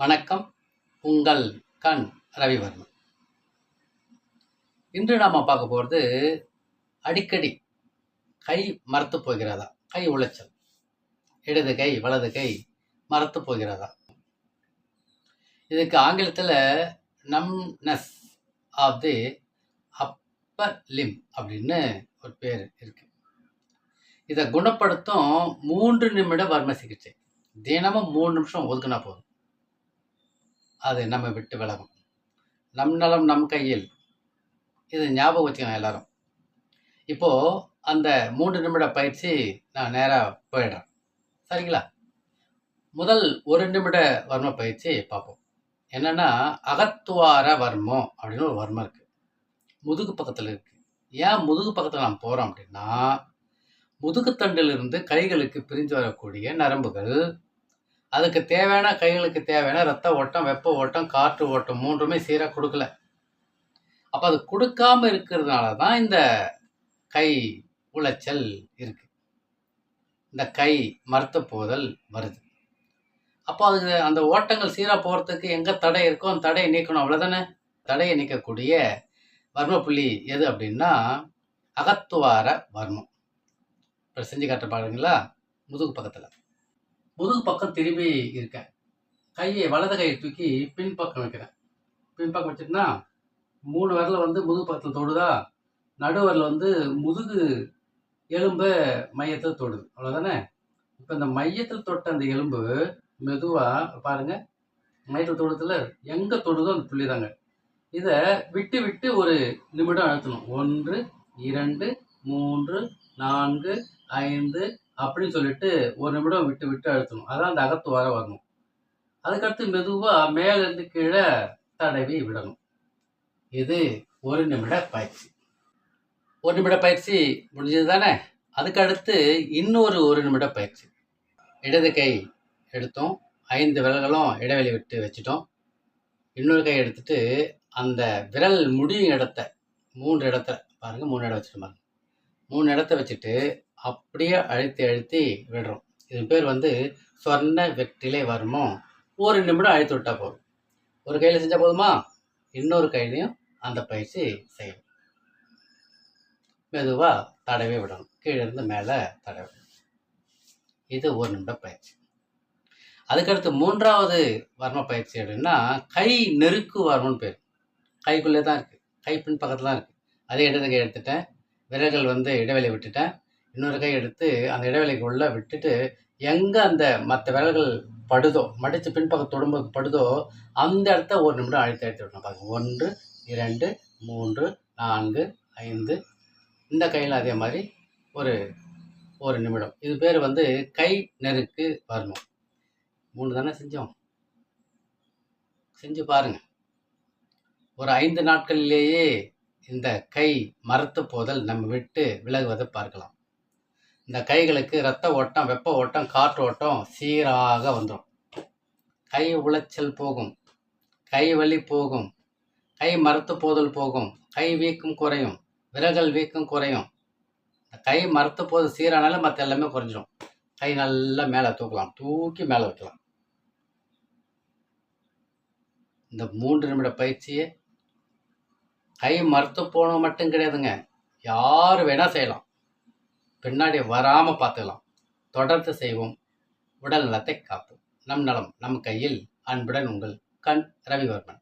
வணக்கம். உங்கள் கண் ரவிவர்மன். இன்று நாம் பார்க்க போகிறது அடிக்கடி கை மரத்து போகிறதா, கை உளைச்சல், இடது கை வலது கை மரத்து போகிறதா. இதுக்கு ஆங்கிலத்தில் numbness of the upper limb அப்படின்னு ஒரு பேர் இருக்கு. இதை குணப்படுத்தும் 3 நிமிட வர்ம சிகிச்சை. தினமும் 3 நிமிஷம் ஒதுக்குனா போதும், அது நம்ம விட்டு விலகும். நம் நலம் நம் கையில். இது ஞாபகம் வச்சுக்கணும் எல்லாரும். இப்போது அந்த 3 நிமிட பயிற்சி நான் நேராக போயிடுறேன், சரிங்களா? முதல் 1 நிமிட வர்ம பயிற்சி பார்ப்போம். என்னென்னா, அகத்துவார வர்மம் அப்படின்னு ஒரு வர்மம் இருக்குது, முதுகு பக்கத்தில் இருக்குது. ஏன் முதுகு பக்கத்தில் நாம் போகிறோம் அப்படின்னா, முதுகுத்தண்டிலிருந்து கைகளுக்கு பிரிஞ்சு வரக்கூடிய நரம்புகள், அதுக்கு தேவையான கைகளுக்கு தேவையான ரத்த ஓட்டம், வெப்ப ஓட்டம், காற்று ஓட்டம் 3மே சீராக கொடுக்கல. அப்போ அது கொடுக்காம இருக்கிறதுனால தான் இந்த கை உளைச்சல் இருக்கு, இந்த கை மரத்து போதல் வருது. அப்போ அதுக்கு அந்த ஓட்டங்கள் சீராக போகிறதுக்கு எங்கே தடை இருக்கோ அந்த தடையை நீக்கணும், அவ்வளோதானே? தடையை நீக்கக்கூடிய வர்ம புள்ளி எது அப்படின்னா அகத்துவார வர்மம். இப்போ செஞ்சு காட்ட பாருங்களா? முதுகு பக்கத்தில், முதுகு பக்கம் திரும்பி இருக்கேன். கையை வலது கையை தூக்கி பின்பக்கம் வைக்கிறேன். பின்பக்கம் வச்சுட்டுனா 3 விரல் முதுகு பக்கத்தில் தொடுதா, நடுவரில் முதுகு எலும்பு மையத்தில் தொடுது, அவ்வளோதானே? இப்போ இந்த மையத்தில் தொட்ட அந்த எலும்பு மெதுவாக பாருங்கள், மையத்தில் தொடுறதுல எங்கே தொடுதோ அந்த புள்ளி தாங்க. இதை விட்டு விட்டு 1 நிமிடம் அழுத்தணும். 1 2 3 4 5 அப்படின்னு சொல்லிட்டு 1 நிமிடம் விட்டு விட்டு அழுத்தணும். அதான் அந்த அகத்துவார வரணும். அதுக்கடுத்து மெதுவாக மேலேருந்து கீழே தடவி விடணும். இது 1 நிமிட பயிற்சி. 1 நிமிட பயிற்சி முடிஞ்சது தானே? அதுக்கு அடுத்து இன்னொரு 1 நிமிட பயிற்சி. இடது கை எடுத்தோம், 5 விரல்களும் இடைவெளி விட்டு வச்சுட்டோம். இன்னொரு கை எடுத்துட்டு அந்த விரல் முடியும் இடத்த 3 இடத்த பாருங்கள், 3 இடம் வச்சுட்டு பாருங்க, 3 இடத்த வச்சுட்டு அப்படியே அழுத்தி அழுத்தி விடுறோம். இது பேர் சொர்ண வெற்றிலை வர்மம். 1 நிமிடம் அழுத்தி விட்டா போதும். ஒரு கையில் செஞ்சால் போதுமா? இன்னொரு கையிலையும் அந்த பயிற்சி செய்யணும். மெதுவாக தடவே விடணும், கீழே இருந்து மேலே தடவை. இது 1 நிமிட பயிற்சி. அதுக்கடுத்து 3வது வர்ம பயிற்சி அப்படின்னா கை நெருக்கு வர்மம்னு பேர். கைக்குள்ளே தான் இருக்குது, கை பின் பக்கத்தில் தான் இருக்குது. அதே இடது கை எடுத்துட்டேன், விரல்கள் இடைவெளி விட்டுட்டேன். இன்னொரு கை எடுத்து அந்த இடைவெளிக்குள்ளே விட்டுட்டு எங்கே அந்த மற்ற விரல்கள் படுதோ, மடித்து பின்பக்கம் தொடும்போது படுதோ அந்த இடத்த 1 நிமிடம் அழுத்தி அழுத்தி விடணும். பாருங்கள், 1 2 3 4 5. இந்த கையில் அதே மாதிரி ஒரு நிமிடம். இது பேர் கை நெருக்கு வர்மம். 3 தானே செஞ்சோம், செஞ்சு பாருங்கள். ஒரு 5 நாட்களிலேயே இந்த கை மரத்து போதல் நம்ம விட்டு விலகுவதை பார்க்கலாம். இந்த கைகளுக்கு இரத்த ஓட்டம், வெப்ப ஓட்டம், காற்று ஓட்டம் சீராக வந்துடும். கை உளைச்சல் போகும், கை வலி போகும், கை மரத்து போதல் போகும், கை வீக்கம் குறையும், விரல்கள் வீக்கம் குறையும். கை மரத்து போதல் சீரானாலும் மற்ற எல்லாமே குறைஞ்சிடும். கை நல்லா மேலே தூக்கலாம், தூக்கி மேலே வைக்கலாம். இந்த 3 நிமிட பயிற்சியை கை மரத்து போனவங்க மட்டும் கிடையாதுங்க, யார் வேணால் செய்யலாம். பின்னாடி வராமல் பார்த்துக்கலாம். தொடர்ந்து செய்வோம், உடல் நலத்தை காப்போம். நம் நலம் நம் கையில். அன்புடன் உங்கள் கண் ரவிவர்மன்.